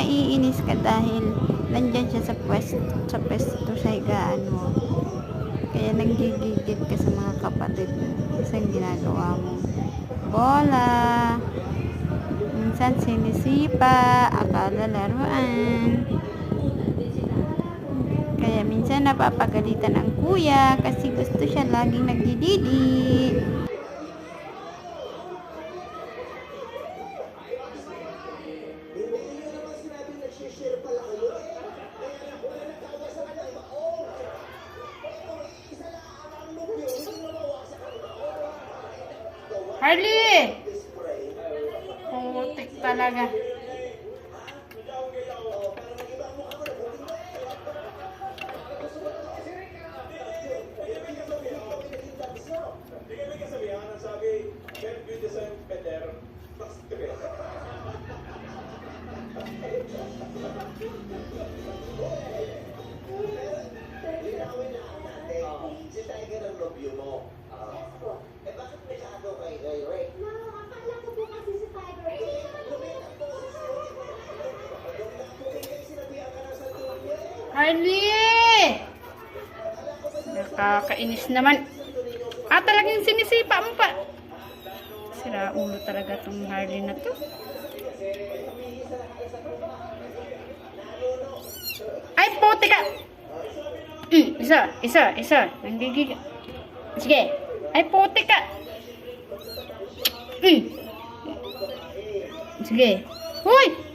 naiinis ka dahil nandyan siya sa pwesto sa higaan mo. Kaya nanggigigit ka sa mga kapatid mo. Isang ginagawa mo. Bola. Minsan sinisipa. Akala laruan. Kaya minsan napapagalitan ang kuya kasi gusto siya laging nagdididi. Harley! Putik talaga. Si Tiger ang nobyo mo. Eh bakit may shadow kay Ray? No, akala ko po kasi si Tiger. Harley! Nakakainis naman. Talagang sinisipa mo pa. Sira ulo talaga tong Harley na to. Ay, puti ka! Isa. Nanggigig. Sige. Ay, puti ka! Sige. Hoy!